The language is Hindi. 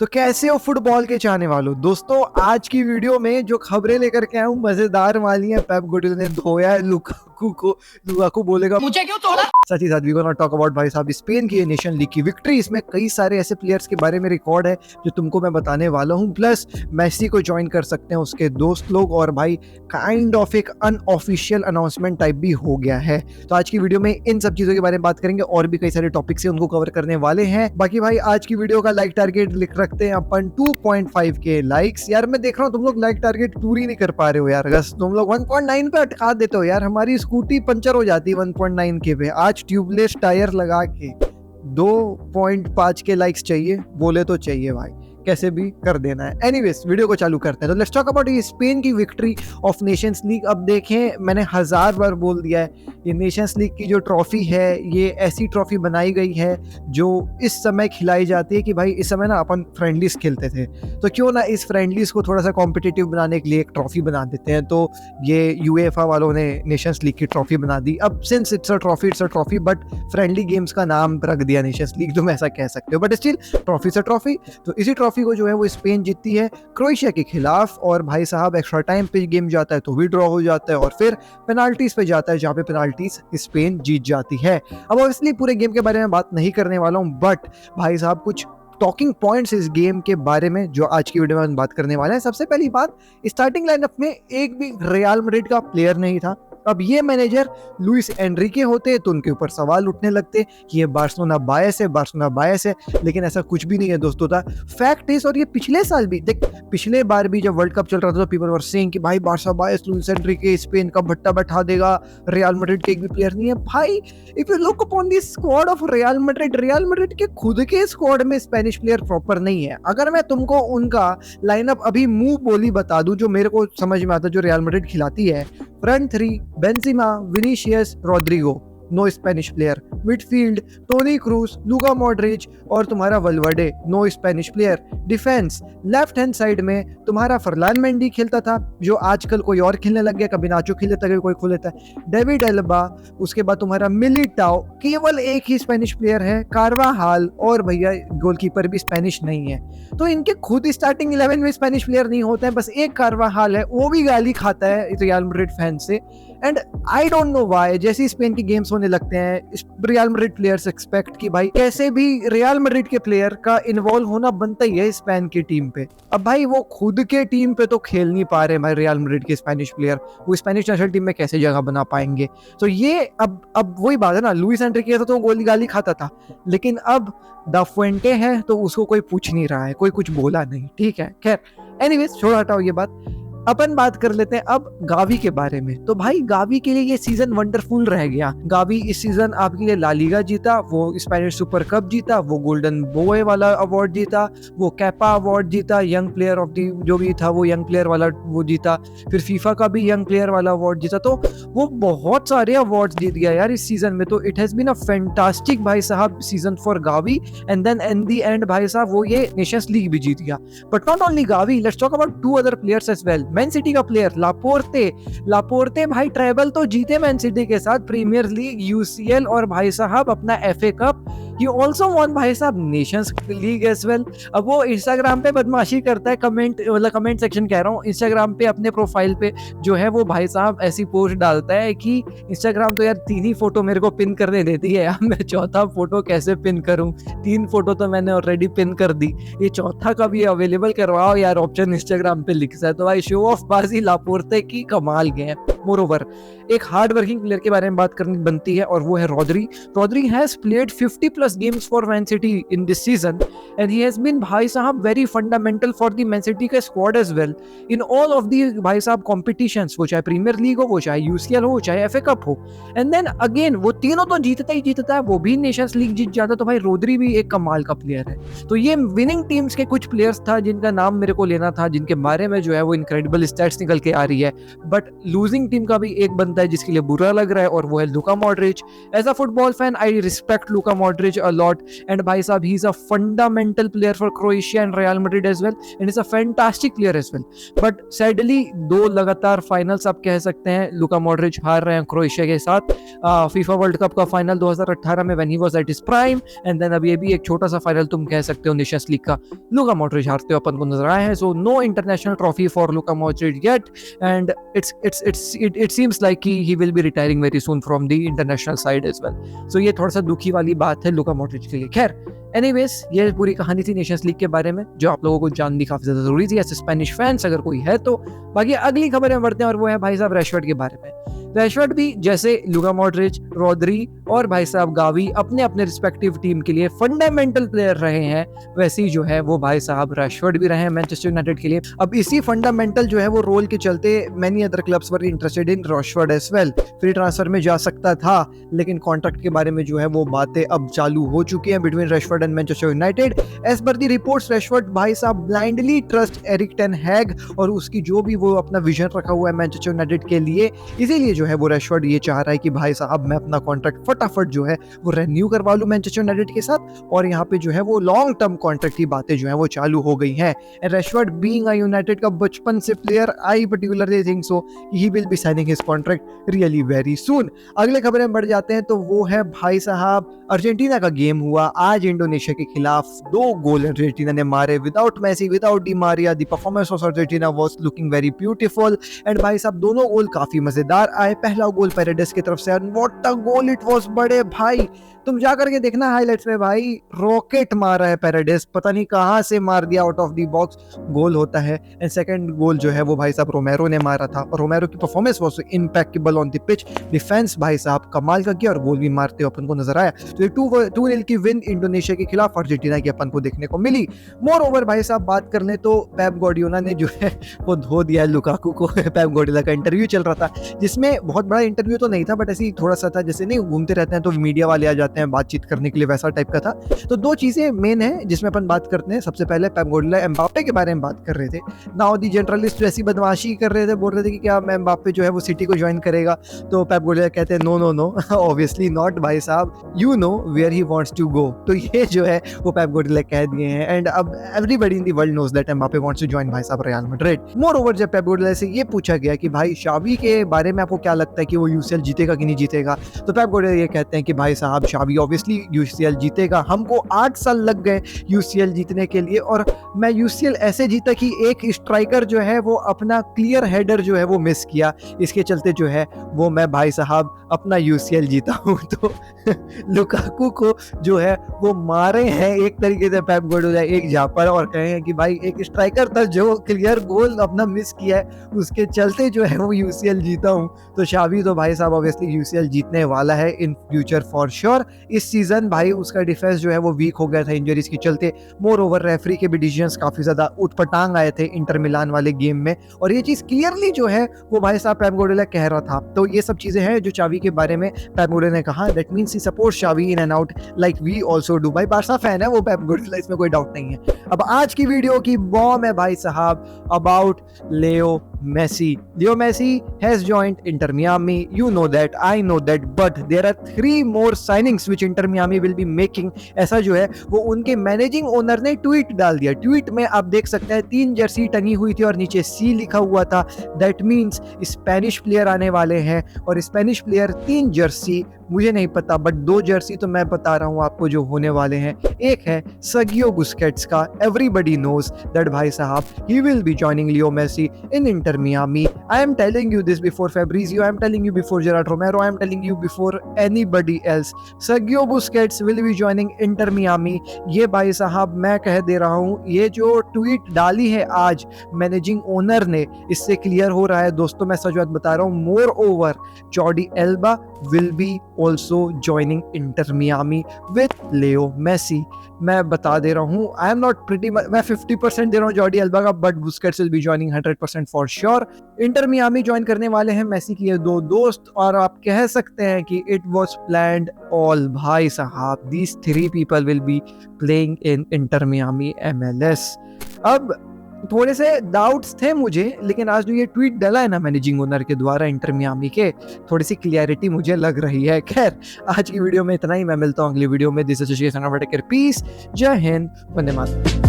तो कैसे हो फुटबॉल के चाहने वालों। दोस्तों आज की वीडियो में जो खबरें लेकर के आया हूँ मजेदार वाली हैं। पेप गुर्डियोला ने धोया है लुकाकू को। लुकाकू बोलेगा मुझे क्यों तोड़ा। साथ ही साथ वी गोना टॉक अबाउट भाई साहब स्पेन की नेशन लीग की विक्ट्री। इसमें कई सारे ऐसे प्लेयर्स के बारे में रिकॉर्ड है जो तुमको मैं बताने वाला हूँ। प्लस मेसी को ज्वाइन कर सकते हैं उसके दोस्त लोग, और भाई काइंड ऑफ एक अनऑफिशियल अनाउंसमेंट टाइप भी हो गया है। तो आज की वीडियो में इन सब चीजों के बारे में बात करेंगे और भी कई सारे टॉपिक्स है उनको कवर करने वाले हैं। बाकी भाई आज की वीडियो का लाइक टारगेट लिख रखते हैं अपन 2.5 के लाइक्स। यार मैं देख रहा हूँ तुम लोग लाइक टारगेट पूरी नहीं कर पा रहे हो यार। अगर तुम लोग 1.9 पे अटका देते हो यार, हमारी स्कूटी पंचर हो जाती है 1.9 के पे। आज ट्यूबलेस टायर लगा के 2.5 के लाइक्स चाहिए, बोले तो चाहिए भाई, कैसे भी कर देना है। एनीवेज वीडियो को चालू करते हैं। तो लेट्स टॉक अबाउट ये स्पेन की विक्ट्री ऑफ नेशंस लीग। अब देखें, मैंने 1000 बार बोल दिया है, ये नेशंस लीग की जो ट्रॉफी है ये ऐसी ट्रॉफी बनाई गई है जो इस समय खिलाई जाती है कि भाई इस समय ना अपन फ्रेंडलीज खेलते थे, तो क्यों ना इस फ्रेंडलीज को थोड़ा सा कॉम्पिटिटिव बनाने के लिए एक ट्रॉफी बना देते हैं। तो ये यूएफए वालों ने नेशंस लीग की ट्रॉफी बना दी। अब since it's a trophy but friendly games का नाम रख दिया नेशंस लीग, तुम ऐसा कह सकते हो, बट स्टिल ट्रॉफी से ट्रॉफी। तो इसी ट्रॉफी को जो है वो स्पेन जीतती है क्रोएशिया के खिलाफ, और भाई साहब एक्स्ट्रा टाइम पे गेम जाता है तो भी ड्रॉ हो जाता है, और फिर पेनाल्टीज पे जाता है जहां पे पेनाल्टीज स्पेन जीत जाती है। अब ऑब्वियसली पूरे गेम के बारे में बात नहीं करने वाला हूं, बट भाई साहब कुछ टॉकिंग पॉइंट्स इस गेम के बारे में जो आज की वीडियो में बात करने वाले हैं। सबसे पहली बात, स्टार्टिंग लाइनअप में एक भी रियल मैड्रिड का प्लेयर नहीं था। अब ये मैनेजर लुइस एनरिके होते तो उनके ऊपर सवाल उठने लगते कि ये बार्सिलोना बायस है, लेकिन ऐसा कुछ भी नहीं है दोस्तों। था फैक्ट इज, और ये पिछले साल भी देख, पिछले बार भी जब वर्ल्ड कप चल रहा था तो पीपल वर सेइंग कि भाई बार्सा बायस, लुइस एनरिके स्पेन का भट्टा बैठा देगा, रियल मैड्रिड के एक भी प्लेयर नहीं है। भाई if you look upon the squad of real Madrid के खुद के स्क्वाड में स्पेनिश प्लेयर प्रॉपर नहीं है। अगर मैं तुमको उनका लाइनअप अभी मुंह बोली बता दूं जो मेरे को समझ में आता, जो रियल मैड्रिड खिलाती है, front 3 Benzema, Vinicius, Rodrygo, no Spanish player. Midfield Toni Kroos, Luka Modric और तुम्हारा Valverde, no Spanish player. Defence left hand side में तुम्हारा फरलान मेंडी खेलता था, जो आजकल कोई और खेलने लग गया, कभी नाचो खेल लेता है, कोई खोल लेता है, डेविड एल्बा। उसके बाद तुम्हारा मिलिटाओ, केवल एक ही स्पेनिश प्लेयर है कारवाहाल, और भैया गोलकीपर भी स्पेनिश नहीं है। तो इनके खुद स्टार्टिंग 11 में स्पेनिश प्लेयर नहीं होते हैं, बस एक कारवाहाल है, वो भी गाली खाता है रियल मैड्रिड फैन से। And I don't know why जैसे स्पेन के गेम्स होने लगते हैं रियल मैड्रिड प्लेयर्स एक्सपेक्ट कि भाई कैसे भी रियल मैड्रिड के प्लेयर का इन्वॉल्व होना बनता ही है स्पेन की टीम पे। अब भाई वो खुद के टीम पे तो खेल नहीं पा रहे भाई रियल मैड्रिड के स्पेनिश प्लेयर, वो स्पेनिश नेशनल टीम में कैसे जगह बना पाएंगे। तो ये अब वही बात है ना, लुइस एनरिके तो गोली गाली खाता था, लेकिन अब दा फुएंटे है तो उसको कोई पूछ नहीं रहा है, कोई कुछ बोला नहीं, ठीक है। खैर एनीवेज छोड़ हटाओ ये बात, अपन बात कर लेते हैं अब गावी के बारे में। तो भाई गावी के लिए ये सीजन वंडरफुल रह गया। गावी इस सीजन आपके लिए ला लीगा जीता, वो स्पेनिश सुपर कप जीता, वो गोल्डन बॉय वाला अवार्ड जीता, वो कैपा अवार्ड जीता, यंग प्लेयर ऑफ द जो भी था वो यंग प्लेयर वाला वो जीता, फिर फीफा का भी यंग प्लेयर वाला अवार्ड जीता। तो वो बहुत सारे अवार्ड जीत गया यार इस सीजन में। तो it has been a fantastic भाई साहब season for Gavi. And then in the end भाई साहब वो ये नेशंस लीग भी जीत गया। But not only Gavi, let's talk about 2 other players as well. Man City का प्लेयर लापोर्ते भाई ट्रेबल तो जीते मैन सिटी के साथ, प्रीमियर लीग, यूसीएल और भाई साहब अपना FA cup. He also won भाई साहब नेशंस लीग एज वेल। अब वो इंस्टाग्राम पे बदमाशी करता है, कमेंट सेक्शन कह रहा हूँ, इंस्टाग्राम पे अपने प्रोफाइल पे जो है वो भाई साहब ऐसी पोस्ट डालता है कि इंस्टाग्राम तो यार 3 ही फोटो मेरे को पिन करने देती है यार, मैं चौथा फोटो कैसे पिन करूँ, 3 फोटो तो मैंने ऑलरेडी पिन कर दी, ये चौथा का भी अवेलेबल करवाओ यार ऑप्शन इंस्टाग्राम पे लिखा है। तो भाई शो ऑफ बाजी लापोर्ते की कमाल गए। मोरोवर एक हार्ड वर्किंग प्लेयर के बारे में बात करनी बनती है, और वो है Rodri has played 50+ games for Man City in this season and he has been भाई साहब very fundamental for the Man City का squad as well in all of the भाई साहब competitions, वो चाहे प्रीमियर लीग हो, वो चाहे यूसीएल हो, चाहे एफए कप हो। एंड देन अगेन वो तीनों तो जीतता है, वो भी नेशंस लीग जीत जाता। तो भाई रोड्री भी एक कमाल का प्लेयर है। तो ये विनिंग टीम्स के कुछ प्लेयर्स था जिनका नाम मेरे को लेना था, जिनके बारे में जो है वो इनक्रेडिबल स्टैट्स निकल के आ रही है। बट लूजिंग ड्रीम टीम का भी एक बंदा है जिसके लिए बुरा लग रहा है, और वो है Luka Modric. As a football fan I respect Luka Modric a lot, and भाई साहब he is a fundamental player for Croatia and Real Madrid as well, and is a fantastic player as well. But sadly 2 लगातार फाइनल्स आप कह सकते हैं लुका मॉड्रिच हार रहे हैं क्रोएशिया के साथ। फीफा वर्ल्ड कप का फाइनल 2018 में when he was at his prime, and then अभी ये भी एक छोटा सा फाइनल तुम कह सकते हो नेशंस लीग का लुका मॉड्रिच हारते हो अपन को नजर आया है। So no international trophy for Luka Modric yet, and it seems like he will be retiring very soon from the international side as well. So ये थोड़ा सा दुखी वाली बात है लुका मॉड्रिच के लिए। खैर एनीवेज, ये पूरी कहानी थी नेशंस लीग के बारे में जो आप लोगों को जाननी काफी ज्यादा जरूरी थी एज स्पेनिश फैंस अगर कोई है तो। बाकी अगली खबर में बढ़ते हैं और वो है भाई साहब रैशफोर्ड के बारे में। रैशफोर्ड भी जैसे लुका मॉड्रिच, रोद्री और भाई साहब गावी अपने अपने रिस्पेक्टिव टीम के लिए फंडामेंटल प्लेयर रहे हैं, वैसे ही जो है वो भाई साहब रैशफोर्ड भी रहे हैं मैनचेस्टर यूनाइटेड के लिए। अब इसी फंडामेंटल जो है वो रोल के चलते many other clubs were interested in Rashford as well. Free transfer में जा सकता था, लेकिन कॉन्ट्रैक्ट के बारे में जो है वो बातें अब चालू हो चुकी हैं between Rashford and Manchester United. As per the reports Rashford भाई साहब blindly trust Erik ten Hag और उसकी जो भी वो अपना विजन रखा हुआ है मैनचेस्टर यूनाइटेड के लिए, इसीलिए जो है वो रैशफोर्ड ये चाह रहा है कि भाई साहब मैं अपना कॉन्ट्रैक्ट फटाफट जो है वो रेन्यू करवा लूं मैनचेस्टर यूनाइटेड के साथ, और यहाँ पे जो है वो लॉन्ग टर्म कॉन्ट्रैक्ट की बातें जो है वो चालू हो गई हैं। And Rashford being a United का बचपन से player, I particularly think so he will B signing his contract really very soon. अगले खबरें बढ़ जाते हैं तो वो है भाई साहब अर्जेंटीना का गेम हुआ आज इंडोनेशिया के खिलाफ। 2 गोल अर्जेंटीना ने मारे without Messi, without Di Maria. The performance of Argentina was looking very beautiful, and भाई साहब दोनों गोल काफी मजेदार आए। पहला गोल पेरेडेस की तरफ से, and what a goal it was बड़े भाई, तुम जा करके देखना हाइलाइट्स में भाई, रॉकेट मारा है पेरेडेस, पता नहीं कहां से मार दिया आउट ऑफ द बॉक्स, गोल होता है। एंड सेकंड गोल जो है वो भाई साहब रोमेरो ने मारा था, और रोमेरो की performance was impeccable on the pitch. Defence भाई साहब कमाल का किया और गोल भी मारते हुए अपन को नजर आया। तो एक 2-0 की विन इंडोनेशिया के खिलाफ अर्जेंटीना की अपन को देखने को मिली। मोर ओवर भाई साहब बात कर ले तो पेप गार्डियोला ने जो है वो धो दिया है लुकाकू को। पेप गार्डियोला का इंटरव्यू चल रहा था जिसमें बहुत बड़ा इंटरव्यू तो नहीं था, बट ऐसे ही थोड़ा सा था, जैसे नहीं घूमते रहते हैं तो मीडिया वाले आ जाते हैं बातचीत करने के लिए, वैसा टाइप का था। तो 2 चीजें मेन है जिसमें अपन बात करते हैं। सबसे पहले पेप गार्डियोला एम्बाप्पे के बारे में बात कर रहे थे। नाउ दी जर्नलिस्ट ऐसी बदमाशी कर रहे थे, बोल रहे थे कि क्या एम्बाप्पे जो है वो सिटी को ज्वाइन करेगा, तो पेप गार्डियोला कहते हैं no no no, obviously not भाई साहब, you know where he wants to go. तो ये जो है वो पेप गार्डियोला कह दिए हैं, एंड अब everybody in the world knows that Mbappe wants to join भाई साहब रियल मैड्रिड। मोर ओवर जब पेप गार्डियोला से ये पूछा गया कि भाई शावी के बारे में आपको क्या लगता है कि वो यूसीएल जीतेगा कि नहीं जीतेगा, तो पेप गार्डियोला ये कहते हैं कि भाई साहब शावी ऑब्वियसली यूसीएल जीतेगा, हमको 8 साल लग गए यूसीएल जीतने के लिए, और मैं यूसीएल ऐसे जीता कि एक स्ट्राइकर जो है वो अपना क्लियर हेडर जो है वो मिस किया, इसके चलते जो है वो मैं भाई साहब अपना यूसीएल जीता हूं। तो लुकाकू को जो है वो मारे हैं एक तरीके से पेप गार्डियोला एक झापड़, और कहे हैं कि भाई एक स्ट्राइकर था जो क्लियर गोल अपना मिस किया है, उसके चलते जो है वो यूसीएल जीता हूं। तो शावी तो भाई साहब ऑब्वियसली यूसीएल जीतने वाला है इन फ्यूचर फॉर श्योर। इस सीजन भाई उसका डिफेंस जो है वो वीक हो गया था इंजरीज के चलते। मोर ओवर रेफरी के भी डिसीजंस काफी ज्यादा उठपटांग आए थे इंटर मिलान वाले गेम में, और ये चीज क्लियरली जो है वो भाई साहब पेप गार्डियोला कह रहा था। तो ये सब चीजें हैं जो चावी के बारे में पेप गार्डियोला ने कहा, that means he supports Xavi in and out like we also do. भाई बारसा फैन है वो पेप गार्डियोला, इसमें कोई डाउट नहीं है। अब आज की वीडियो की बॉम्ब है भाई साहब about Leo Messi. Leo Messi has joined Inter Miami. You know that, I know that, but there are 3 more signings which Inter Miami will be making. ऐसा जो है वो उनके मैनेजिंग ओनर ने ट्वीट डाल दिया. ट्वीट में आप देख सकते हैं 3 जर्सी टंगी हुई थी और नीचे सी लिखा हुआ था. दैट मीन्स स्पेनिश प्लेयर आने वाले हैं, और स्पेनिश प्लेयर 3 जर्सी मुझे नहीं पता, बट 2 जर्सी तो मैं बता रहा हूँ आपको जो होने वाले हैं. एक है सर्गियो बुस्केट्स का. एवरीबडी नोज दैट भाई साहब he will be joining Leo Messi in Inter Miami. I am telling you this before Fabrizio, I am telling you before Gerard Romero, I am telling you before anybody else. Sergio Busquets will be joining Inter Miami. ये भाई साहब मैं कह दे रहा हूँ, ये जो ट्वीट डाली है आज मैनेजिंग ओनर ने, इससे क्लियर हो रहा है दोस्तों, मैं सच बात बता रहा हूँ. More over Jordi Elba will be also joining Inter Miami with Leo Messi. मैं बता दे रहा हूँ, I am not pretty much, मैं 50% दे रहा हूँ जॉर्डी एल्बा का, but Busquets will be joining 100% for sure. Inter Miami join करने वाले हैं मेसी की ये 2 दोस्त, और आप कह सकते हैं कि it was planned all. भाई साहब these 3 people will be playing in Inter Miami MLS. अब थोड़े से डाउट्स थे मुझे, लेकिन आज जो ये ट्वीट डला है ना मैनेजिंग ओनर के द्वारा इंटर मियामी के, थोड़ी सी क्लियरिटी मुझे लग रही है। खैर, आज की वीडियो में इतना ही। मैं मिलता हूँ अगली वीडियो में। This is peace. जय हिंद, वंदे मातरम।